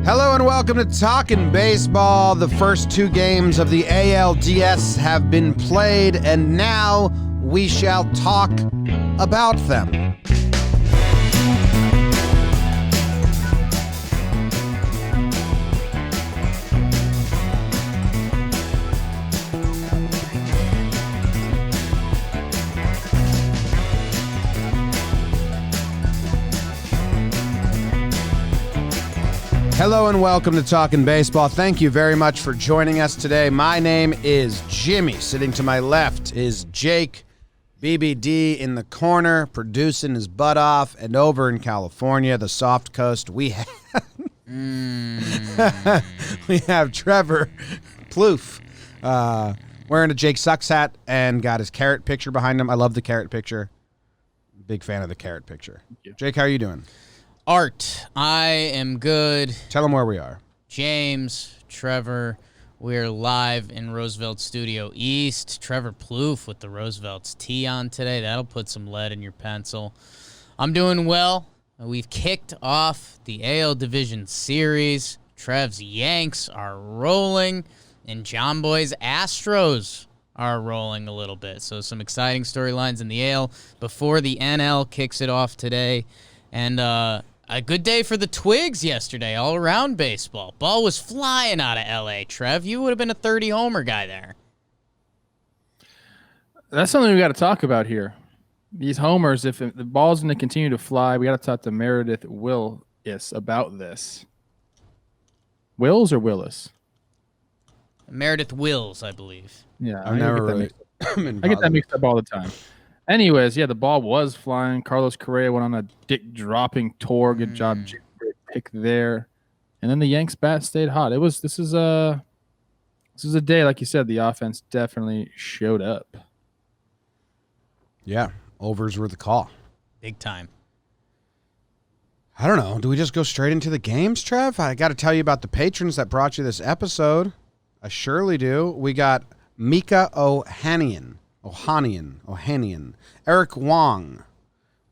Hello and welcome to Talkin Baseball. The first two games of the ALDS have been played, and now we shall talk about them. Hello and welcome to Talkin Baseball. Thank you very much for joining us today. My name is Jimmy. Sitting to my left is Jake, BBD in the corner, producing his butt off. And over in California, the soft coast, we have, we have Trevor Plouffe wearing a Jake Sucks hat and got his carrot picture behind him. I love the carrot picture. Big fan of the carrot picture. Jake, how are you doing? Art, I am good. Tell them where we are. James, Trevor, we're live in Roosevelt Studio East. Trevor Plouffe with the Roosevelt's tee on today. That'll put some lead in your pencil. I'm doing well. We've kicked off the AL Division Series. Trev's Yanks are rolling, and Jomboy's Astros are rolling a little bit. So some exciting storylines in the AL before the NL kicks it off today. And a good day for the Twigs yesterday, all around baseball. Ball was flying out of L.A., Trev. You would have been a 30-homer guy there. That's something we got to talk about here. These homers, if the ball's going to continue to fly, we got to talk to Meredith Willis about this. Wills or Willis? Meredith Wills, I believe. Yeah, I get that mixed up all the time. Anyways, yeah, the ball was flying. Carlos Correa went on a dick-dropping tour. Good job, Jake. Great pick there. And then the Yanks bat stayed hot. This is a day, like you said, the offense definitely showed up. Yeah, overs were the call. Big time. I don't know. Do we just go straight into the games, Trev? I got to tell you about the patrons that brought you this episode. I surely do. We got Mika Ohanian, Eric Wong,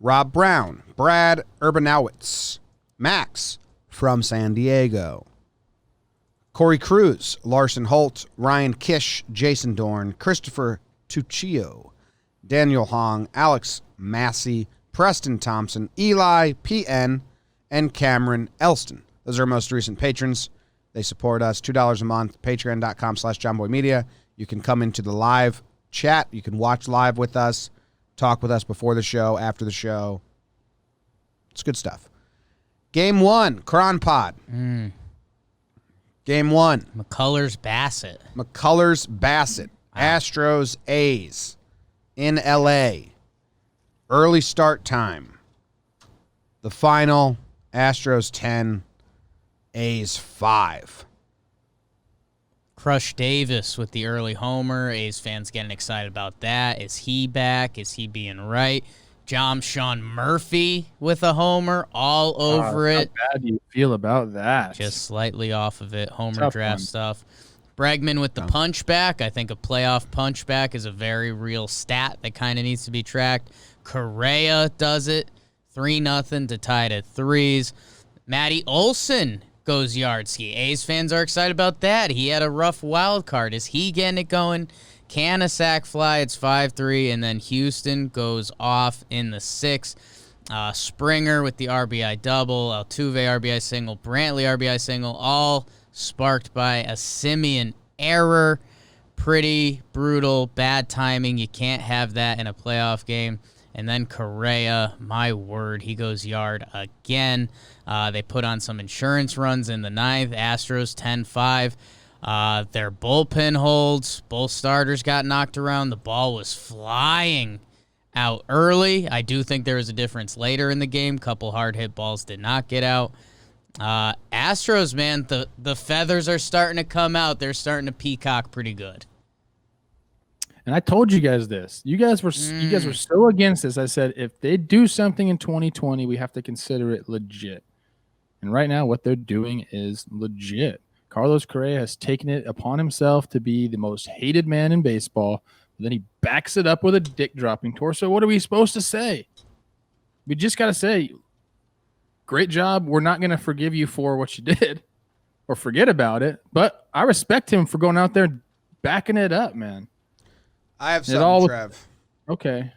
Rob Brown, Brad Urbanowitz, Max from San Diego, Corey Cruz, Larson Holt, Ryan Kish, Jason Dorn, Christopher Tuccio, Daniel Hong, Alex Massey, Preston Thompson, Eli PN, and Cameron Elston. Those are our most recent patrons. They support us $2 a month, patreon.com/JomboyMedia. You can come into the live chat. You can watch live with us, talk with us before the show, after the show. It's good stuff. Game one, Cron Pod. Game one. McCullers Bassett. Astros A's in L.A. Early start time. The final, Astros 10, A's 5. Crush Davis with the early homer. A's fans getting excited about that. Is he back? Is he being right? Sean Murphy with a homer all over it. How bad do you feel about that? Just slightly off of it. Homer Tough draft one. stuff. Bregman with the punchback. I think a playoff punchback is a very real stat that kind of needs to be tracked. Correa does it. 3-0 to tie it at threes. Matty Olson goes yard ski. A's fans are excited about that. He had a rough wild card. Is he getting it going? Can a sack fly? It's 5-3, and then Houston goes off in the 6th. Springer with the RBI double, Altuve RBI single, Brantley RBI single, all sparked by a Simeon error. Pretty brutal, bad timing. You can't have that in a playoff game. And then Correa, my word, he goes yard again. They put on some insurance runs in the 9th. Astros 10-5. Their bullpen holds. Both starters got knocked around. The ball was flying out early. I do think there was a difference later in the game. Couple hard hit balls did not get out. Astros, man, the feathers are starting to come out. They're starting to peacock pretty good. And I told you guys this. You guys were so against this. I said, if they do something in 2020, we have to consider it legit. And right now, what they're doing is legit. Carlos Correa has taken it upon himself to be the most hated man in baseball. Then he backs it up with a dick-dropping torso. What are we supposed to say? We just got to say, great job. We're not going to forgive you for what you did. or forget about it. But I respect him for going out there and backing it up, man. I have something, Trev. Okay.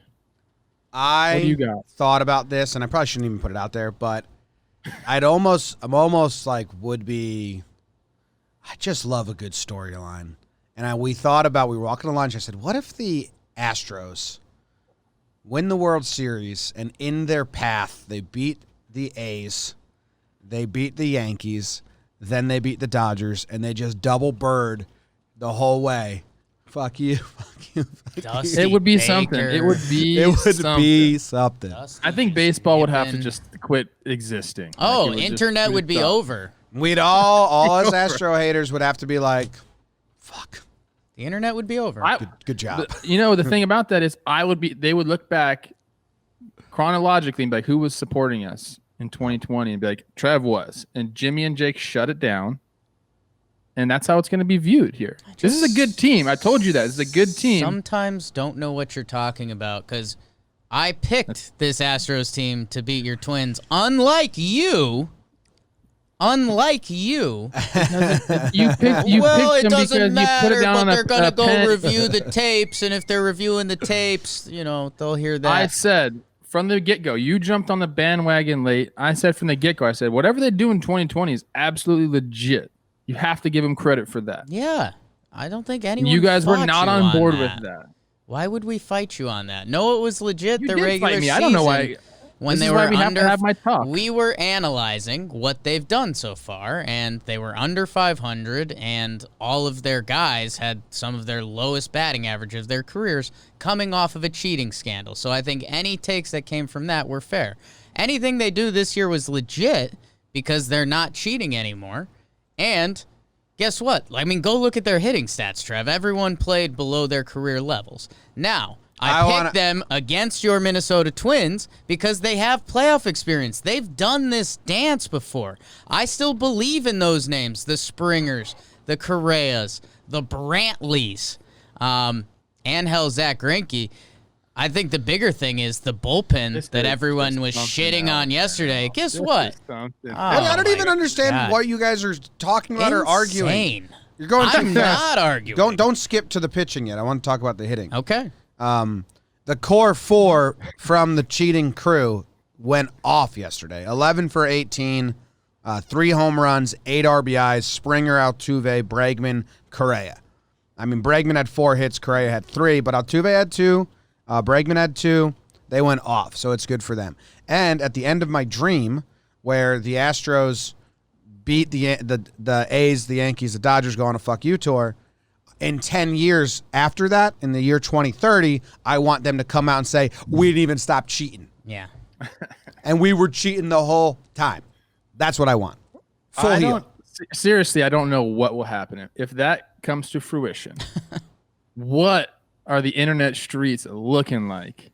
What do you got? Thought about this, and I probably shouldn't even put it out there, but I'm almost like I just love a good storyline. And we were walking to lunch. I said, what if the Astros win the World Series and in their path, they beat the A's, they beat the Yankees, then they beat the Dodgers, and they just double bird the whole way. Fuck you. It would be something. It would be something. I think baseball would have to just quit existing. Oh, internet would be over. We'd all us Astro haters would have to be like, fuck. The internet would be over. Good job. The thing about that is they would look back chronologically and be like, who was supporting us in 2020? And be like, Trev was. And Jimmy and Jake shut it down. And that's how it's going to be viewed here. This is a good team. I told you that. This is a good team. Sometimes don't know what you're talking about because I picked this Astros team to beat your Twins. Unlike you. You picked it them doesn't matter, put it down but on they're going to go pen. review the tapes, and if they're reviewing the tapes, they'll hear that. I said from the get-go, you jumped on the bandwagon late. I said from the get-go, whatever they do in 2020 is absolutely legit. You have to give them credit for that. Yeah. I don't think anyone You guys were not on board that. with that. Why would we fight you on that? No, it was legit. You the did regular fight me. season. I don't know why. When this they is were why we under, have to have my talk. We were analyzing what they've done so far, and they were under 500, and all of their guys had some of their lowest batting average of their careers coming off of a cheating scandal. So I think any takes that came from that were fair. Anything they do this year was legit because they're not cheating anymore. And guess what? I mean, go look at their hitting stats, Trev. Everyone played below their career levels. Now, I picked them against your Minnesota Twins because they have playoff experience. They've done this dance before. I still believe in those names, the Springers, the Correas, the Brantleys, and hell, Zach Greinke. I think the bigger thing is the bullpen that everyone was shitting on yesterday. Guess what? I don't even understand what you guys are talking about or arguing. You're going too fast. I'm not arguing. Don't skip to the pitching yet. I want to talk about the hitting. Okay. The core four from the cheating crew went off yesterday. 11 for 18, 3 home runs, 8 RBIs, Springer, Altuve, Bregman, Correa. I mean, Bregman had 4 hits, Correa had 3, but Altuve had 2, Bregman had 2. They went off, so it's good for them. And at the end of my dream, where the Astros beat the A's, the Yankees, the Dodgers go on a fuck you tour, in 10 years after that, in the year 2030, I want them to come out and say, we didn't even stop cheating. Yeah. And we were cheating the whole time. That's what I want. Full heel. Seriously, I don't know what will happen. If that comes to fruition, what are the internet streets looking like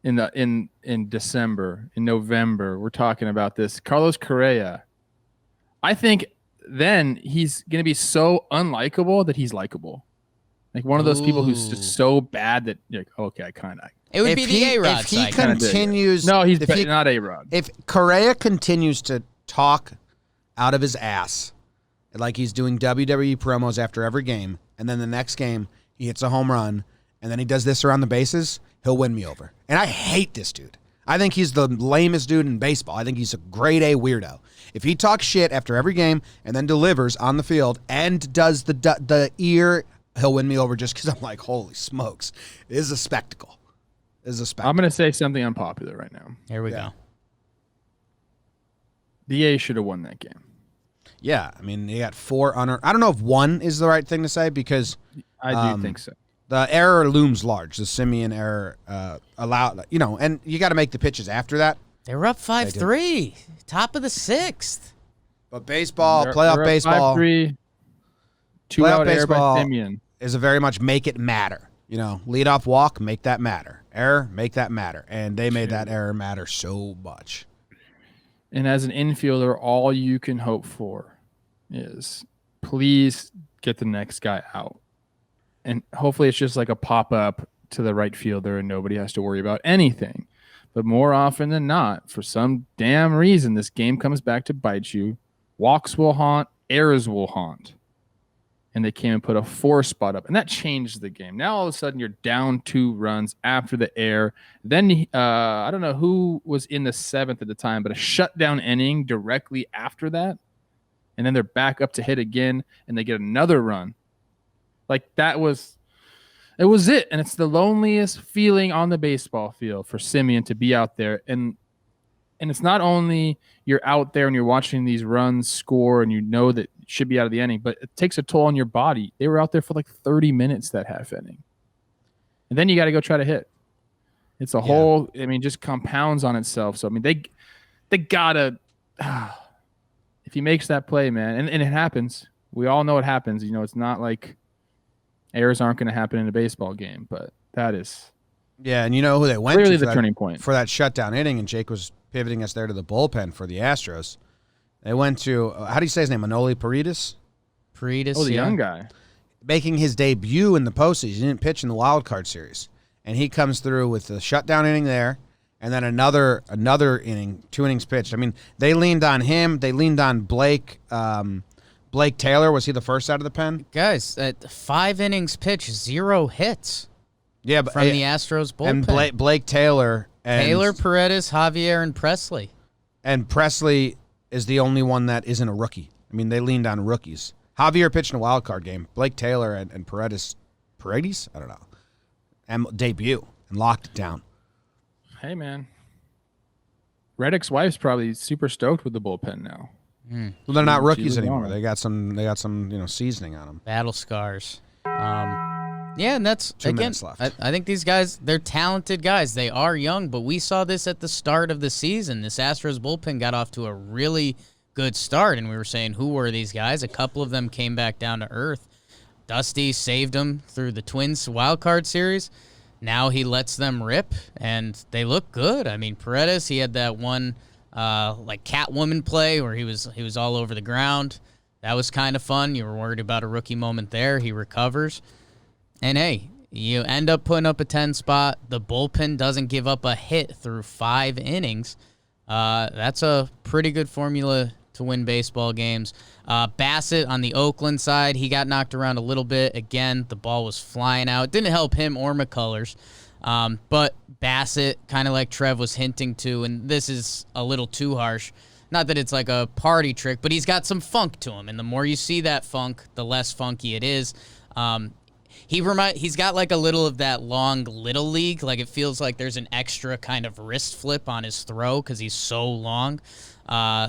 in December, in November? We're talking about this. Carlos Correa. I think then he's going to be so unlikable that he's likable. Like one of those people who's just so bad that you're like, okay, I kind of. It would be the A-Rod If he continues. No, he's not A-Rod. If Correa continues to talk out of his ass, like he's doing WWE promos after every game, and then the next game he hits a home run, and then he does this around the bases, he'll win me over. And I hate this dude. I think he's the lamest dude in baseball. I think he's a grade A weirdo. If he talks shit after every game and then delivers on the field and does the ear, he'll win me over just because I'm like, holy smokes. It is a spectacle. I'm going to say something unpopular right now. Here we go. The A's should have won that game. Yeah, I mean, they got 4 unearned. I don't know if 1 is the right thing to say because I do think so. The error looms large. The Simeon error allowed, and you got to make the pitches after that. They were up 5-3, top of the 6th. But baseball, playoff baseball, 5-3, 2-out error by Simeon is a very much make it matter. Lead off walk, make that matter. Error, make that matter. And they made that error matter so much. And as an infielder, all you can hope for is please get the next guy out. And hopefully it's just like a pop-up to the right fielder and nobody has to worry about anything. But more often than not, for some damn reason, this game comes back to bite you. Walks will haunt errors will haunt. And they came and put a 4 spot up, and that changed the game. Now all of a sudden you're down 2 runs after the error. Then I don't know who was in the 7th at the time, but a shutdown inning directly after that, and then they're back up to hit again, and they get another run. Like it was it, and it's the loneliest feeling on the baseball field for Simeon to be out there, and it's not only you're out there and you're watching these runs score and you know that it should be out of the inning, but it takes a toll on your body. They were out there for like 30 minutes that half inning. And then you got to go try to hit. It's a whole, just compounds on itself. So, they got to, if he makes that play, man, and it happens. We all know it happens. It's not like errors aren't going to happen in a baseball game, but that is. Yeah, and you know who they went clearly to the turning point for that shutdown inning, and Jake was pivoting us there to the bullpen for the Astros. They went to, how do you say his name, Manoli Paredes? Paredes, the young guy. Making his debut in the postseason. He didn't pitch in the wild card series. And he comes through with the shutdown inning there, and then another inning, 2 innings pitched. They leaned on him. They leaned on Blake. Blake Taylor, was he the first out of the pen? Guys, 5 innings pitched, 0 hits. Yeah, but from the Astros bullpen. And Blake Taylor. Taylor, Paredes, Javier, and Presley. And Presley is the only one that isn't a rookie. They leaned on rookies. Javier pitched in a wild card game. Blake Taylor and Paredes, I don't know, and debut and locked it down. Hey, man. Reddick's wife's probably super stoked with the bullpen now. Well, they're not rookies anymore. They got some seasoning on them. Battle scars. Yeah, and that's 2 again. minutes left. I think these guys, they're talented guys. They are young, but we saw this at the start of the season. This Astros bullpen got off to a really good start, and we were saying, who were these guys? A couple of them came back down to earth. Dusty saved them through the Twins wild card series. Now he lets them rip, and they look good. Paredes, he had that one like Catwoman play where he was all over the ground. That was kind of fun. You were worried about a rookie moment there. He recovers. And, hey, you end up putting up a 10 spot. The bullpen doesn't give up a hit through 5 innings. That's a pretty good formula to win baseball games. Bassett on the Oakland side, he got knocked around a little bit. Again, the ball was flying out. Didn't help him or McCullers. But Bassett, kind of like Trev was hinting to, and this is a little too harsh, not that it's like a party trick, but he's got some funk to him. And the more you see that funk, the less funky it is. He's got like a little of that long little league. Like it feels like there's an extra kind of wrist flip on his throw because he's so long.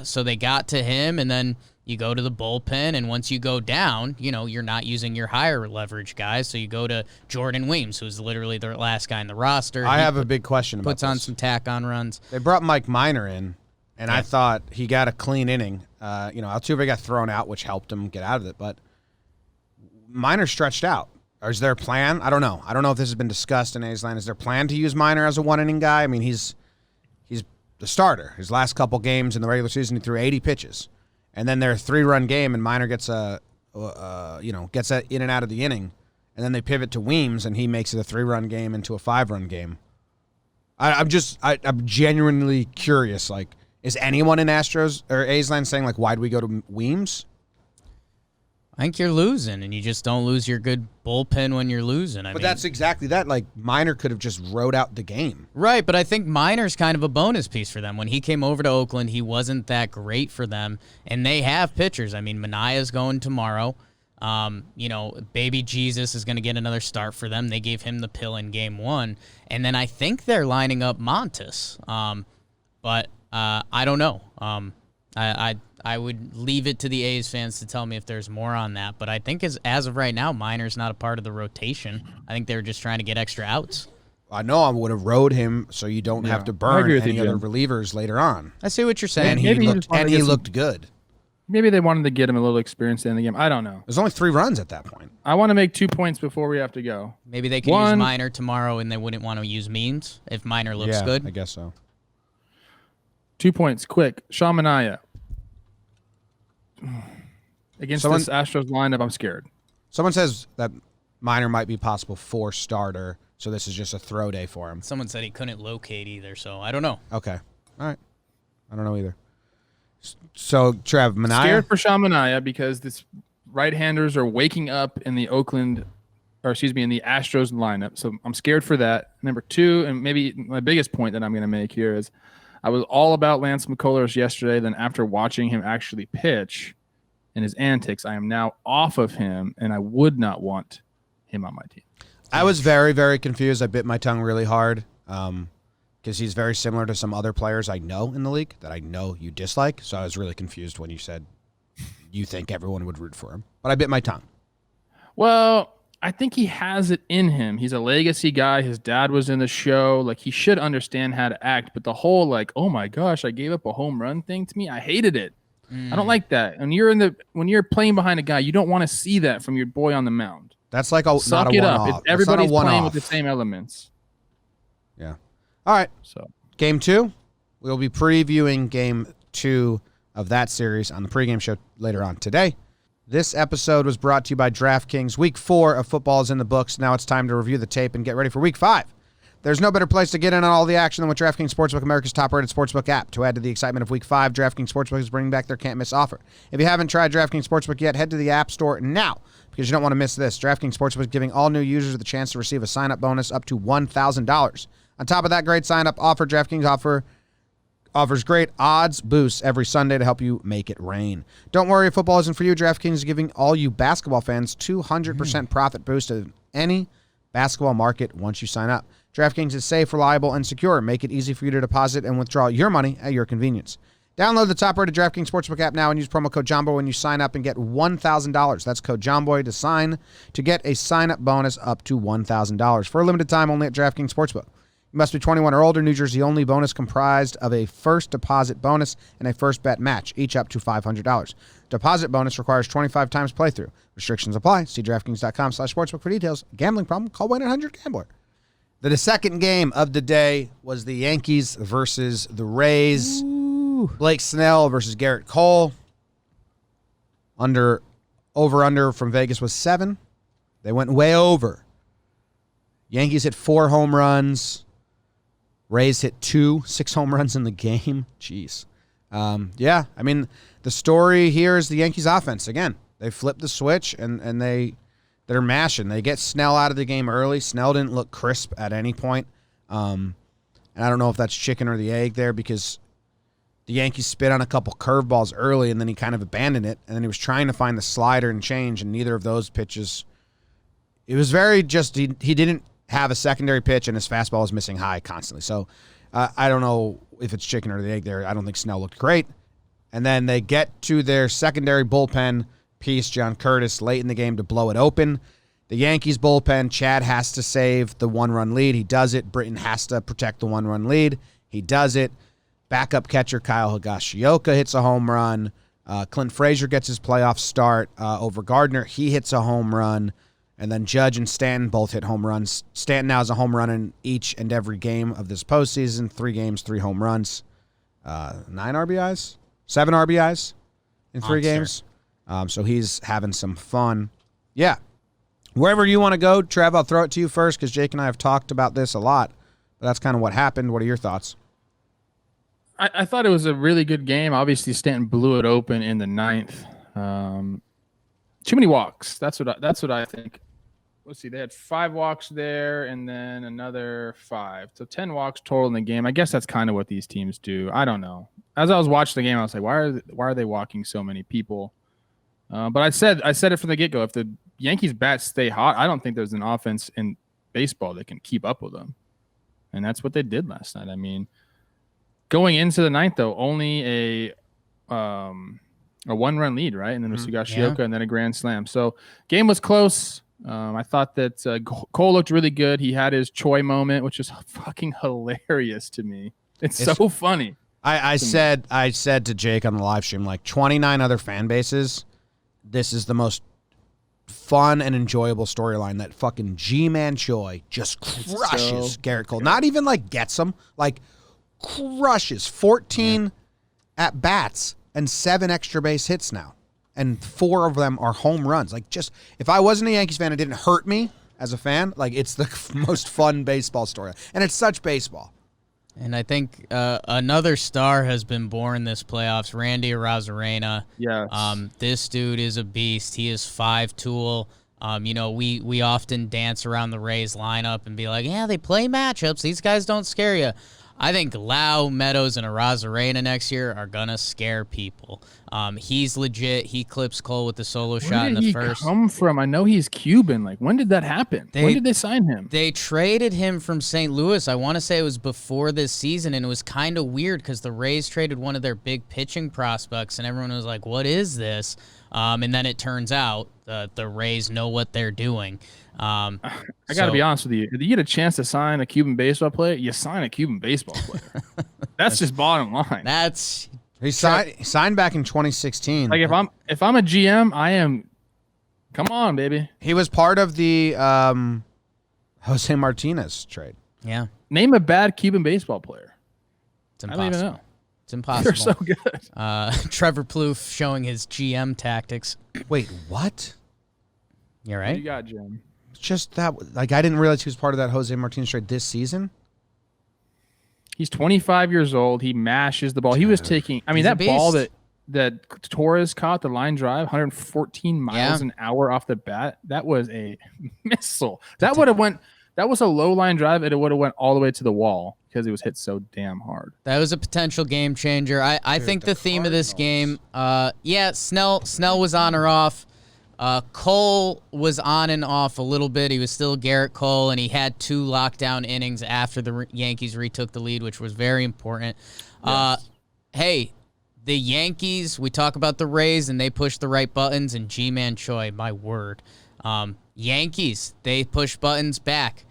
So they got to him, and then you go to the bullpen, and once you go down, you're not using your higher leverage guys. So you go to Jordan Weems, who's literally the last guy in the roster. I have a big question about puts on some tack-on runs. They brought Mike Minor in, and I thought he got a clean inning. Altuve got thrown out, which helped him get out of it, but Minor stretched out. Or is there a plan? I don't know. I don't know if this has been discussed in A's Land. Is there a plan to use Minor as a 1-inning guy? He's the starter. His last couple games in the regular season, he threw 80 pitches. And then they're a 3-run game, and Minor gets gets that in and out of the inning. And then they pivot to Weems, and he makes it a 3-run game into a 5-run game. I'm genuinely curious. Like, is anyone in Astros or A's Land saying, like, why'd we go to Weems? I think you're losing, and you just don't lose your good bullpen when you're losing. But that's exactly that. Like, Minor could have just rode out the game. Right, but I think Minor's kind of a bonus piece for them. When he came over to Oakland, he wasn't that great for them, and they have pitchers. Manaya's going tomorrow. Baby Jesus is going to get another start for them. They gave him the pill in game 1, and then I think they're lining up Montes. But I don't know. I would leave it to the A's fans to tell me if there's more on that. But I think as of right now, Minor's not a part of the rotation. I think they were just trying to get extra outs. I know I would have rode him so you don't have to burn any other relievers later on. I see what you're saying. And he looked good. Maybe they wanted to get him a little experience in the game. I don't know. There's only 3 runs at that point. I want to make 2 points before we have to go. Maybe they could use Minor tomorrow, and they wouldn't want to use Means if Minor looks good. I guess so. 2 points, quick. Sean Manaea. Against this Astros lineup, I'm scared. Someone says that Minor might be possible for starter, so this is just a throw day for him. Someone said he couldn't locate either, so I don't know. Okay. All right. I don't know either. So, Trev, Manaea? Scared for Sean Manaea because this right-handers are waking up in the in the Astros lineup. So I'm scared for that. Number 2, and maybe my biggest point that I'm going to make here is I was all about Lance McCullers yesterday. Then after watching him actually pitch and his antics, I am now off of him, and I would not want him on my team. I was very, very confused. I bit my tongue really hard because he's very similar to some other players I know in the league that I know you dislike. So I was really confused when you said you think everyone would root for him. But I bit my tongue. Well, I think he has it in him. He's a legacy guy. His dad was in the show. Like, he should understand how to act. But the whole, like, oh my gosh, I gave up a home run thing to me, I hated it. I don't like that. And when you're playing behind a guy, you don't want to see that from your boy on the mound. That's like Suck not a it one-off. up. Everybody's playing one-off. with the same elements. Yeah. All right. So Game 2, we'll be previewing Game 2 of that series on the pregame show later on today. This episode was brought to you by DraftKings. Week 4 of football is in the books. Now it's time to review the tape and get ready for Week 5. There's no better place to get in on all the action than with DraftKings Sportsbook, America's top-rated sportsbook app. To add to the excitement of Week 5, DraftKings Sportsbook is bringing back their can't-miss offer. If you haven't tried DraftKings Sportsbook yet, head to the App Store now because you don't want to miss this. DraftKings Sportsbook is giving all new users the chance to receive a sign-up bonus up to $1,000. On top of that great sign-up offer, DraftKings offers great odds boosts every Sunday to help you make it rain. Don't worry if football isn't for you. DraftKings is giving all you basketball fans 200% profit boost of any basketball market once you sign up. DraftKings is safe, reliable, and secure. Make it easy for you to deposit and withdraw your money at your convenience. Download the top-rated DraftKings Sportsbook app now and use promo code Jomboy when you sign up and get $1,000. That's code Jomboy to get a sign-up bonus up to $1,000 for a limited time only at DraftKings Sportsbook. You must be 21 or older. New Jersey only. Bonus comprised of a first deposit bonus and a first bet match, each up to $500. Deposit bonus requires 25 times playthrough. Restrictions apply. See DraftKings.com/sportsbook for details. Gambling problem? Call 1-800-GAMBLER. The second game of the day was the Yankees versus the Rays. Ooh. Blake Snell versus Garrett Cole. Over-under from Vegas was 7. They went way over. Yankees hit 4 home runs. Rays hit 6 home runs in the game. Jeez. Yeah, I mean, the story here is the Yankees offense. Again, they flipped the switch, and they're mashing. They get Snell out of the game early. Snell didn't look crisp at any point. And I don't know if that's chicken or the egg there because the Yankees spit on a couple curveballs early, and then he kind of abandoned it. And then he was trying to find the slider and change, and neither of those pitches. It was very just he didn't have a secondary pitch, and his fastball was missing high constantly. So I don't know if it's chicken or the egg there. I don't think Snell looked great. And then they get to their secondary bullpen piece, John Curtis, late in the game to blow it open. The Yankees bullpen, Chad has to save the 1-run lead. He does it. Britton has to protect the 1-run lead. He does it. Backup catcher Kyle Higashioka hits a home run. Clint Frazier gets his playoff start over Gardner. He hits a home run. And then Judge and Stanton both hit home runs. Stanton now has a home run in each and every game of this postseason. 3 games, 3 home runs. 9 RBIs? 7 RBIs in 3 games. So he's having some fun. Yeah. Wherever you want to go, Trev, I'll throw it to you first because Jake and I have talked about this a lot. But that's kind of what happened. What are your thoughts? I thought it was a really good game. Obviously, Stanton blew it open in the 9th. Too many walks. That's what I think. Let's see. They had 5 walks there and then another 5. So 10 walks total in the game. I guess that's kind of what these teams do. I don't know. As I was watching the game, I was like, why are they walking so many people? But I said it from the get-go. If the Yankees bats stay hot, I don't think there's an offense in baseball that can keep up with them. And that's what they did last night. I mean, going into the 9th, though, only a 1-run lead, right? And then Higashioka and then a grand slam. So game was close. I thought that Cole looked really good. He had his Choi moment, which is fucking hilarious to me. It's so funny. I said to Jake on the live stream, like 29 other fan bases, this is the most fun and enjoyable storyline that fucking G-Man Choi just crushes Garrett Cole. Not even like gets him, like crushes 14 at bats and 7 extra base hits now. And 4 of them are home runs. Like, just, if I wasn't a Yankees fan, it didn't hurt me as a fan. Like, it's the most fun baseball story. And it's such baseball. And I think another star has been born this playoffs, Randy Arozarena. Yes. This dude is a beast. He is 5-tool. We often dance around the Rays lineup and be like, yeah, they play matchups. These guys don't scare you. I think Lau, Meadows, and Arozarena next year are going to scare people. He's legit. He clips Cole with the solo shot in the first. Where did he come from? I know he's Cuban. Like, when did that happen? When did they sign him? They traded him from St. Louis. I want to say it was before this season, and it was kind of weird because the Rays traded one of their big pitching prospects, and everyone was like, what is this? And then it turns out the Rays know what they're doing. I got to be honest with you. If you get a chance to sign a Cuban baseball player, you sign a Cuban baseball player. That's just bottom line. He signed back in 2016. Like if I'm a GM, I am. Come on, baby. He was part of the Jose Martinez trade. Yeah. Name a bad Cuban baseball player. It's impossible. I don't even know. It's impossible. They're so good. Trevor Plouffe showing his GM tactics. Wait, what? You're right. What do you got, Jim? Just that, like, I didn't realize he was part of that Jose Martinez trade this season. He's 25 years old. He mashes the ball. He was taking. I mean, He's a that ball beast. that Torres caught, the line drive, 114 miles an hour off the bat. That was a missile. That would have went. That was a low line drive, and it would have went all the way to the wall because it was hit so damn hard. That was a potential game changer. I think the theme of this game, Snell was on or off. Cole was on and off a little bit. He was still Garrett Cole, and he had 2 lockdown innings after the Yankees retook the lead, which was very important. Yes. Hey, the Yankees, we talk about the Rays, and they push the right buttons, and G-Man Choi, my word. Yankees, they push buttons back.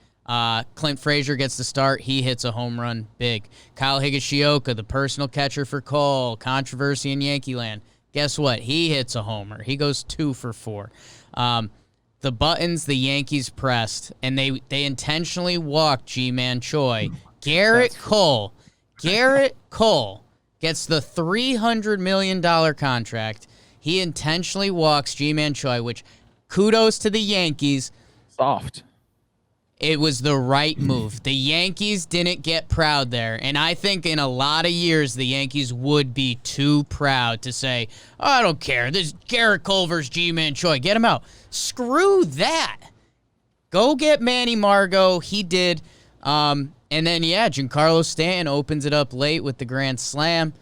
Clint Frazier gets the start. He hits a home run big. Kyle Higashioka, the personal catcher for Cole, controversy in Yankee land. Guess what? He hits a homer. He goes 2 for 4. The buttons the Yankees pressed, and they intentionally walked G-Man Choi. Garrett Cole gets the $300 million contract. He intentionally walks G-Man Choi, which kudos to the Yankees. Soft. It was the right move. The Yankees didn't get proud there. And I think in a lot of years, the Yankees would be too proud to say, oh, I don't care. This is Garrett Cole versus G-Man Choi. Get him out. Screw that. Go get Manny Margot. He did. And then, Giancarlo Stanton opens it up late with the grand slam.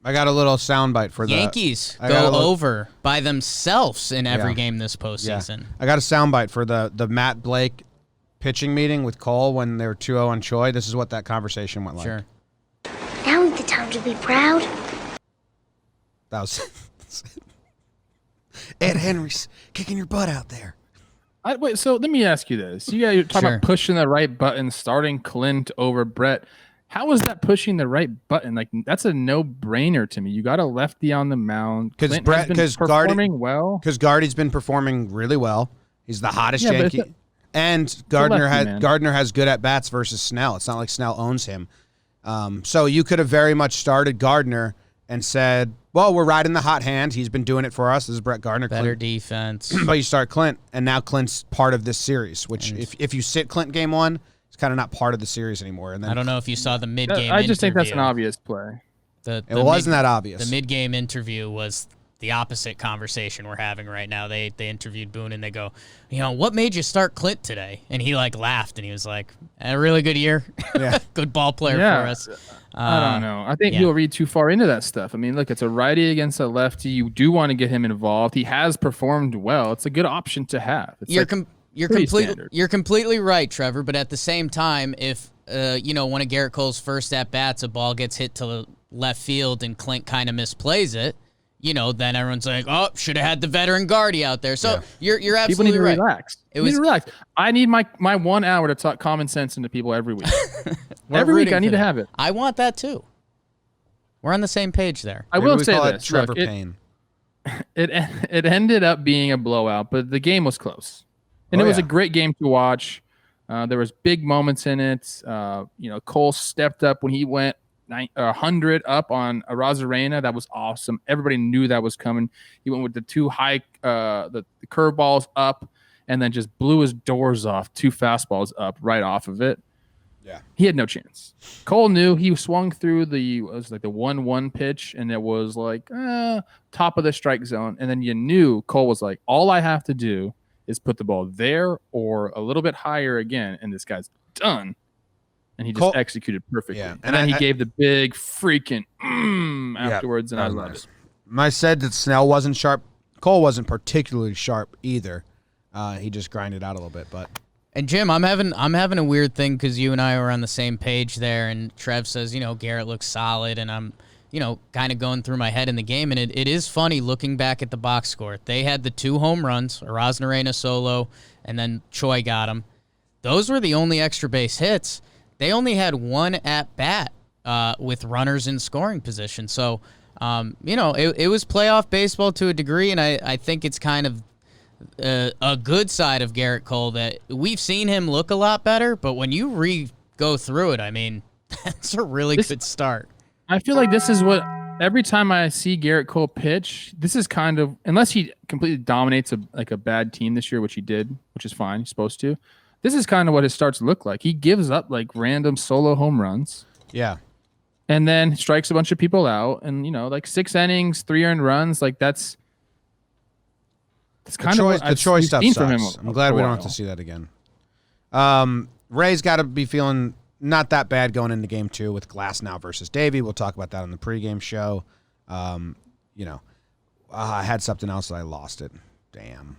I got a little soundbite for the Yankees go over by themselves in every game this postseason. Yeah. I got a soundbite for the Matt Blake pitching meeting with Cole when they were 2-0 on Choi. This is what that conversation went like. Sure. Now's the time to be proud. That was Ed Henry's kicking your butt out there. Wait, so let me ask you this. You're talking about pushing the right button, starting Clint over Brett. How is that pushing the right button? Like, that's a no-brainer to me. You got a lefty on the mound. Because performing well. Because Gardy's been performing really well. He's the hottest Yankee. And Gardner has good at-bats versus Snell. It's not like Snell owns him. So you could have very much started Gardner and said, well, we're riding the hot hand. He's been doing it for us. This is Brett Gardner. Better defense. But you start Clint, and now Clint's part of this series, which if you sit Clint game 1, it's kind of not part of the series anymore. And then I don't know if you saw the mid-game I just interview. think that's an obvious play. It wasn't that obvious. The mid-game interview was the opposite conversation we're having right now. They interviewed Boone, and they go, what made you start Clint today? And he, laughed, and he was like, a really good year. Yeah. Good ball player for us. I don't know. I think he'll read too far into that stuff. I mean, look, it's a righty against a lefty. You do want to get him involved. He has performed well. It's a good option to have. You're completely right, Trevor. But at the same time, if one of Garrett Cole's first at bats, a ball gets hit to left field and Clint kind of misplays it, then everyone's like, oh, should have had the veteran Gardy out there. So you're absolutely people need to right. Relax. Need to relax. I need my 1 hour to talk common sense into people every week. Every week I need to have it. I want that too. We're on the same page there. I will say this. Trevor Payne. It ended up being a blowout, but the game was close. And it was a great game to watch. There was big moments in it. Cole stepped up when he went 100 up on Arozarena. That was awesome. Everybody knew that was coming. He went with the 2 high, the curveballs up, and then just blew his doors off. 2 fastballs up right off of it. Yeah. He had no chance. Cole knew he swung through the 1-1 pitch, and it was like top of the strike zone. And then you knew Cole was like, all I have to do is put the ball there or a little bit higher again, and this guy's done. And he just executed perfectly. Yeah. And then he gave the big freaking afterwards, and I love it. I said that Snell wasn't sharp. Cole wasn't particularly sharp either. He just grinded out a little bit, but. And Jim, I'm having a weird thing because you and I were on the same page there, and Trev says, Garrett looks solid, and I'm, kind of going through my head in the game, and it is funny looking back at the box score. They had the 2 home runs, Arozarena solo, and then Choi got them. Those were the only extra base hits. They only had 1 at-bat with runners in scoring position. So, it was playoff baseball to a degree, and I think it's kind of a good side of Garrett Cole that we've seen him look a lot better, but when you go through it, I mean, that's a really good start. I feel like this is what every time I see Garrett Cole pitch, this is kind of, unless he completely dominates a bad team this year, which he did, which is fine, he's supposed to. This is kind of what his starts look like. He gives up like random solo home runs. Yeah. And then strikes a bunch of people out, and like 6 innings, 3 earned runs, like that's kind of what the choice stuff seen sucks. from him. I'm glad we don't have to see that again. Ray's got to be feeling not that bad going into game 2 with Glass now versus Davey. We'll talk about that on the pregame show. I had something else that I lost it. Damn.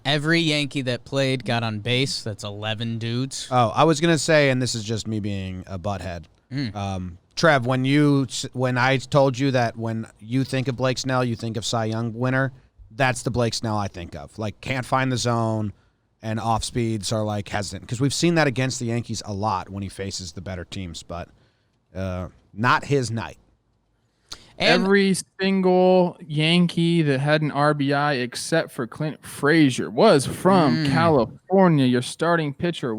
Every Yankee that played got on base. That's 11 dudes. Oh, I was gonna say, and this is just me being a butthead. Trev, when I told you that when you think of Blake Snell, you think of Cy Young winner. That's the Blake Snell I think of. Like, can't find the zone, and off speeds are like hesitant, because we've seen that against the Yankees a lot when he faces the better teams, but not his night. And every single Yankee that had an RBI except for Clint Frazier was from California. Your starting pitcher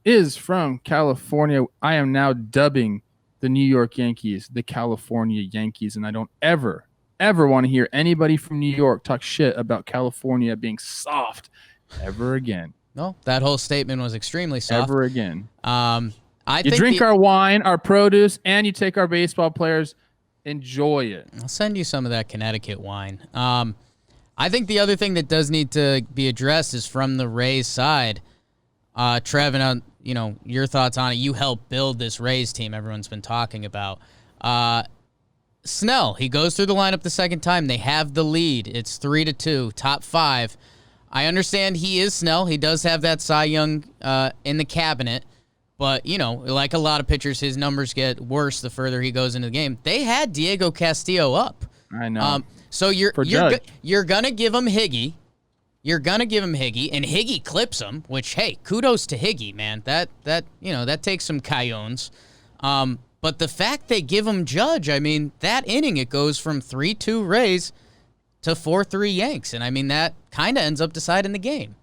is from California. I am now dubbing the New York Yankees the California Yankees, and I don't ever want to hear anybody from New York talk shit about California being soft ever again. No, that whole statement was extremely soft. Ever again. I you think drink our wine, our produce, and you take our baseball players. Enjoy it. I'll send you some of that Connecticut wine. I think the other thing that does need to be addressed is from the Rays side. Trev, and your thoughts on it. You helped build this Rays team everyone's been talking about. Snell, he goes through the lineup the second time. They have the lead. It's 3-2, top 5. I understand he is Snell. He does have that Cy Young in the cabinet. But, like a lot of pitchers, his numbers get worse the further he goes into the game. They had Diego Castillo up. I know. So you're going to give him Higgy. You're going to give him Higgy, and Higgy clips him, which, hey, kudos to Higgy, man. That takes some cajones. But the fact they give him Judge, I mean, that inning, it goes from 3-2 Rays to 4-3 Yanks. And, I mean, that kind of ends up deciding the game.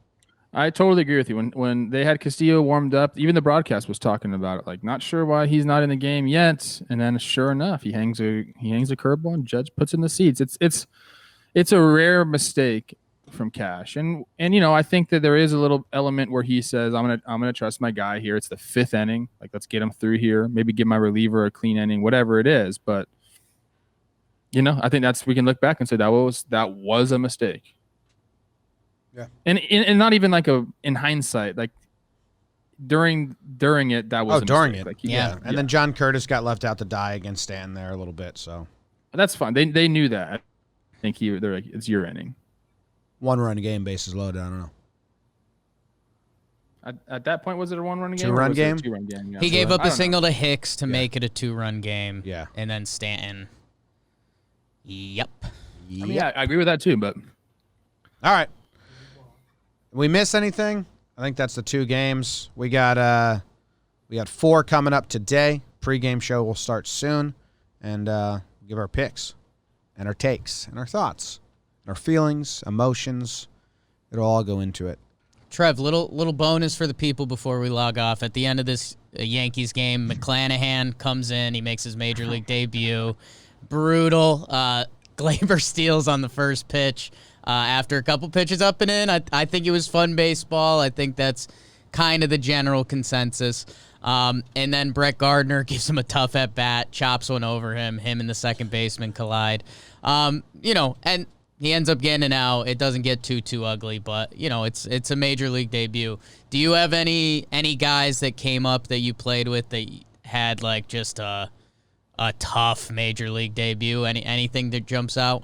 I totally agree with you. When they had Castillo warmed up, even the broadcast was talking about it. Like, not sure why he's not in the game yet. And then, sure enough, he hangs a curveball, and Judge puts in the seats. It's a rare mistake from Cash, and I think that there is a little element where he says, I'm gonna trust my guy here. It's the 5th inning. Like, let's get him through here. Maybe give my reliever a clean inning, whatever it is. But I think we can look back and say that was a mistake. Yeah, and not even like in hindsight, like during it, that was during mistake. it, like, yeah. And then John Curtis got left out to die against Stanton there a little bit, so that's fine. They knew that. I think they're like, it's your inning. 1-run game, bases loaded. I don't know. At that point, was it a 1-run game? 2-run game? 2-run game. Yeah. He gave up a single to Hicks to make it a 2-run game. Yeah, and then Stanton. Yep. I mean, yeah, I agree with that too. But all right. We miss anything? I think that's the 2 games. We got 4 coming up today. Pre-game show will start soon, and give our picks and our takes and our thoughts, and our feelings, emotions. It'll all go into it. Trev, little bonus for the people before we log off. At the end of this Yankees game, McClanahan comes in. He makes his major league debut. Brutal. Glaber steals on the first pitch. After a couple pitches up and in, I think it was fun baseball. I think that's kind of the general consensus. And then Brett Gardner gives him a tough at bat, chops one over him. Him and the second baseman collide. And he ends up getting it out. It doesn't get too ugly, but it's a major league debut. Do you have any guys that came up that you played with that had like just a tough major league debut? Anything that jumps out?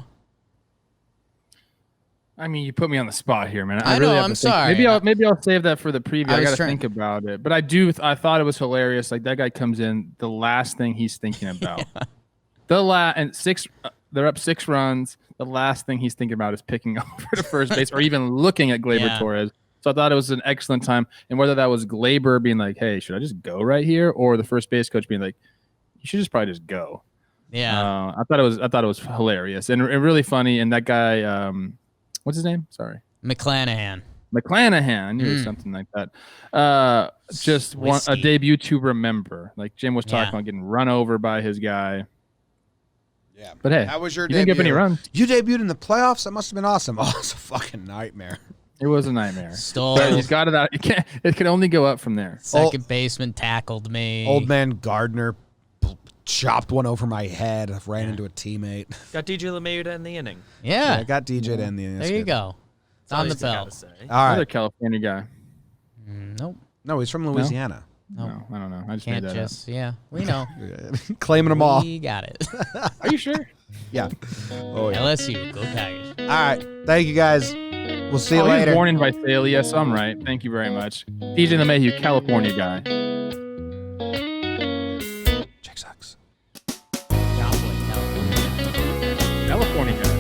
I mean, you put me on the spot here, man. I really know. have I'm to think. sorry. Maybe I'll save that for the preview. I got to trying- think about it. But I thought it was hilarious. Like that guy comes in, the last thing he's thinking about, they're up 6 runs. The last thing he's thinking about is picking over to first base or even looking at Gleyber Torres. So I thought it was an excellent time. And whether that was Gleyber being like, "Hey, should I just go right here?" or the first base coach being like, "You should probably just go." Yeah. I thought it was hilarious and really funny. And that guy. What's his name? Sorry. McClanahan. I knew it was something like that. Just a debut to remember. Like Jim was talking about getting run over by his guy. Yeah. But hey, how was your debut? debut? Didn't give any runs. You debuted in the playoffs? That must have been awesome. Oh, it's a fucking nightmare. It was a nightmare. Stole. But he's got it out. It can only go up from there. Second baseman tackled me. Old man Gardner chopped one over my head. Ran into a teammate. Got DJ LeMahieu to end the inning. Yeah. I got DJ to end the inning. There you go. It's on the That's all bell. I gotta say. All Another right. California guy. Nope. No, he's from Louisiana. No, I don't know. I just Can't made that just. Yeah. We know. Claiming them all. We got it. up. Are you sure? Yeah. Oh, yeah. LSU. Go Tigers. All right. Thank you, guys. We'll see you He was later. born in Visalia, so I'm right. Thank you very much. DJ LeMahieu, California guy. Check sucks. Jomboy, California. California guy.